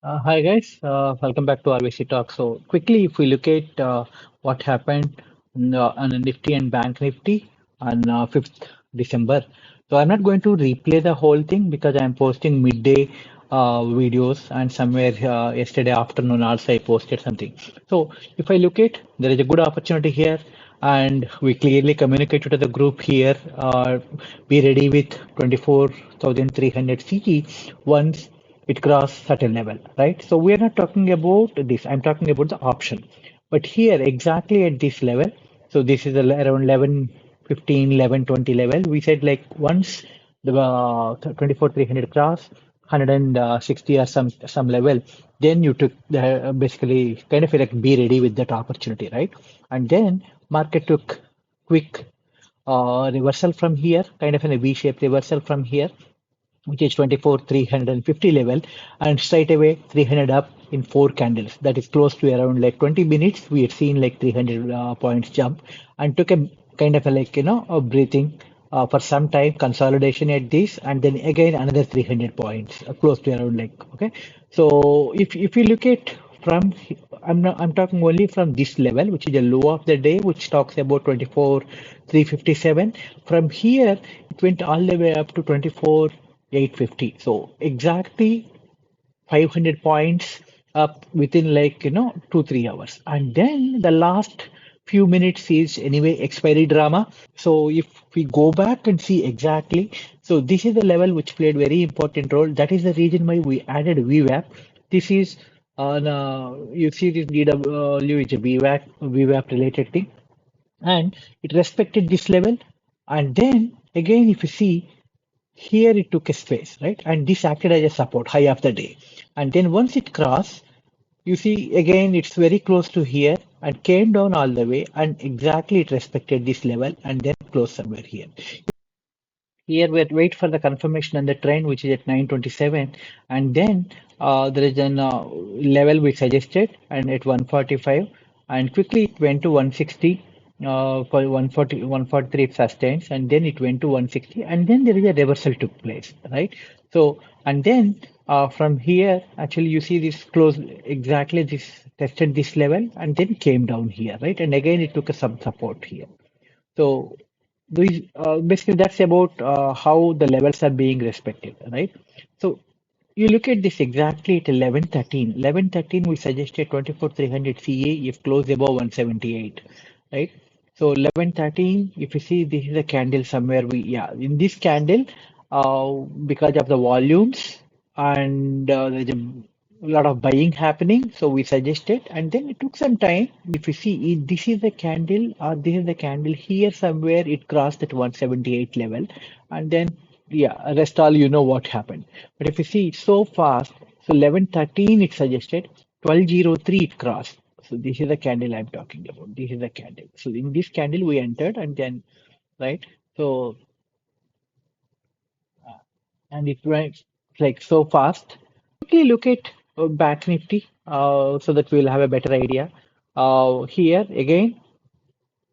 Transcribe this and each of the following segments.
Hi guys, welcome back to RVC Talk. So quickly, if we look at what happened on the Nifty and Bank Nifty on 5th December. So I'm not going to replay the whole thing because I'm posting midday videos and somewhere yesterday afternoon also I posted something. So if I look at, there is a good opportunity here and we clearly communicated to the group here, be ready with 24,300 CE once it cross certain level, right? So we are not talking about this. I'm talking about the option. But here, exactly at this level, so this is around 11, 15, 11, 20 level. We said like once the 24,300 cross, 160 or some level, then you took the basically kind of like be ready with that opportunity, right? And then market took quick reversal from here, kind of in a V-shaped reversal from here, which is 24,350 level, and straight away 300 up in four candles. That is close to around like 20 minutes. We had seen like 300 points jump and took a kind of a like, a breathing for some time, consolidation at this, and then again another 300 points, close to around like, okay. So if you look at from, I'm talking only from this level, which is the low of the day, which talks about 24,357. From here, it went all the way up to 24,850. So exactly 500 points up within like 2-3 hours, and then the last few minutes is anyway expiry drama. So if we go back and see exactly, so this is the level which played very important role. That is the reason why we added VWAP. This is on you see this DW is a VWAP related thing, and it respected this level. And then again, if you see here, it took a space, right? And this acted as a support high of the day. And then once it crossed, you see again, it's very close to here and came down all the way, and exactly it respected this level and then closed somewhere here. Here we wait for the confirmation on the trend, which is at 927, and then there is an level we suggested, and at 145, and quickly it went to 160. For 140, 143 it sustains, and then it went to 160, and then there is a reversal took place, right? So, and then from here, actually, you see this close exactly this tested this level, and then came down here, right? And again, it took a some support here. So basically that's about how the levels are being respected, right? So you look at this exactly at 11:13. 11:13 we suggested 24,300 CA if closed above 178, right? So 11:13, if you see this is a candle somewhere we yeah in this candle because of the volumes and there's a lot of buying happening, so we suggested, and then it took some time. If you see, this is the candle, or this is the candle here somewhere, it crossed at 178 level, and then yeah, rest all you know what happened. But if you see, it's so fast. So 11:13 it suggested, 12:03 it crossed. So this is the candle I'm talking about. This is the candle. So in this candle we entered, and then right. So and it went like so fast. Quickly look at Back Nifty so that we'll have a better idea. Here again,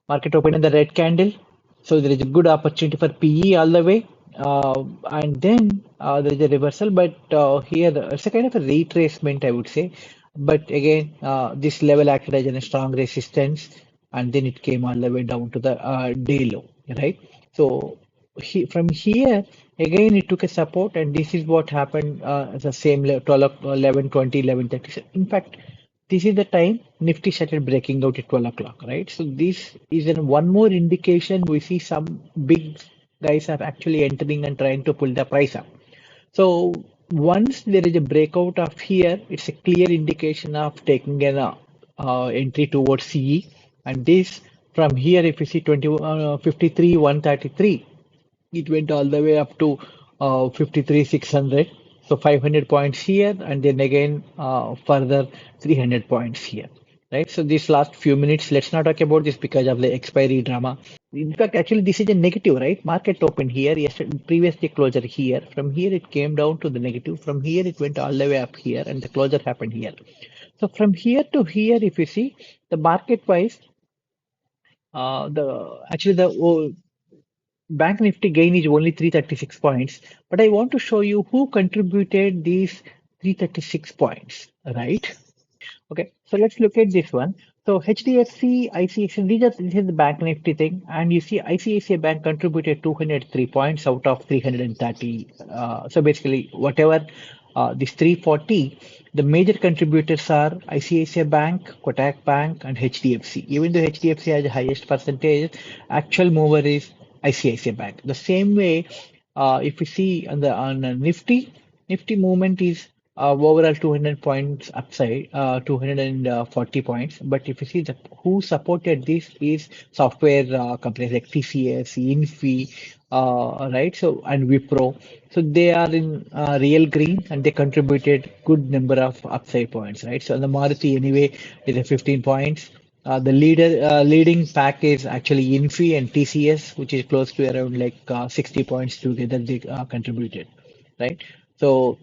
market opened in the red candle, so there is a good opportunity for PE all the way. And then there is a reversal, but here it's a kind of a retracement, I would say. But again, this level acted as a strong resistance, and then it came all the way down to the day low, right? So from here, again, it took a support, and this is what happened the same 12, 11, 20, 11:30. In fact, this is the time Nifty started breaking out at 12 o'clock, right? So this is one more indication we see some big guys are actually entering and trying to pull the price up. So once there is a breakout of here, it's a clear indication of taking an entry towards CE. And this from here, if you see 53, 133, it went all the way up to 53 600, so 500 points here, and then again further 300 points here, right? So these last few minutes, let's not talk about this because of the expiry drama. In fact, actually this is a negative, right? Market opened here yesterday, previously closure here. From here it came down to the negative. From here it went all the way up here, and the closure happened here. So from here to here, if you see the market wise, the actually the Bank Nifty gain is only 336 points, but I want to show you who contributed these 336 points, right? Okay, so let's look at this one. So HDFC, ICICI, this is the Bank Nifty thing, and you see ICICI Bank contributed 203 points out of 330. So basically, whatever this 340, the major contributors are ICICI Bank, Kotak Bank, and HDFC. Even though HDFC has the highest percentage, actual mover is ICICI Bank. The same way, if you see on the Nifty movement is overall 200 points upside, 240 points. But if you see that who supported this is software companies like TCS, Infi, right? So and Wipro. So they are in real green and they contributed good number of upside points, right? So the Maruti anyway is a 15 points. The leading pack is actually Infi and TCS, which is close to around like 60 points together they contributed, right? So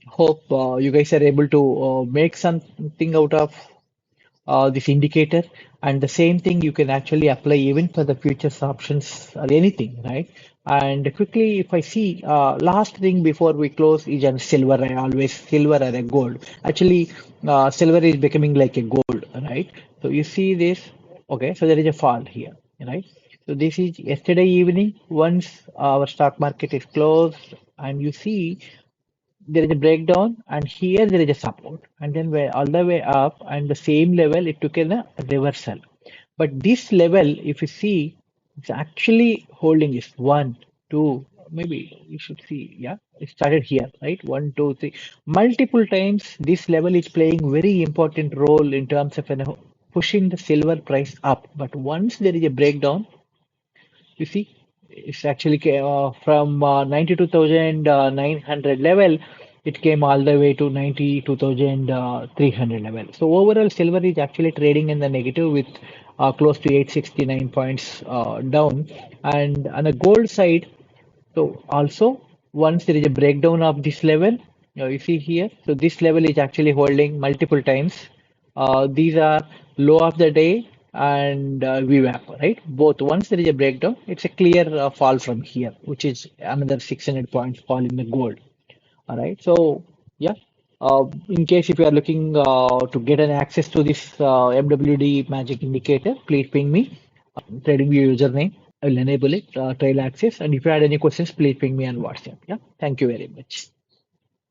hope you guys are able to make something out of this indicator, and the same thing you can actually apply even for the futures options or anything, right? And quickly, if I see last thing before we close is on silver. I always silver or a gold. Actually, silver is becoming like a gold, right? So you see this, okay? So there is a fall here, right? So this is yesterday evening. Once our stock market is closed, and you see there is a breakdown and here there is a support and then we're all the way up and the same level it took in a reversal, but this level if you see it's actually holding is 1 2, maybe you should see, yeah, it started here, right? 1 2 3 multiple times. This level is playing very important role in terms of, you know, pushing the silver price up, but once there is a breakdown, you see, it's actually from 92,900 level, it came all the way to 92,300 level. So overall, silver is actually trading in the negative with close to 869 points down. And on the gold side, so also, once there is a breakdown of this level, you see here, so this level is actually holding multiple times. These are low of the day and VWAP, right? Both. Once there is a breakdown, it's a clear fall from here, which is another 600 points fall in the gold. All right. So yeah, in case if you are looking to get an access to this MWD magic indicator, please ping me. TradingView username. I will enable it, trail access. And if you had any questions, please ping me on WhatsApp. Yeah. Thank you very much.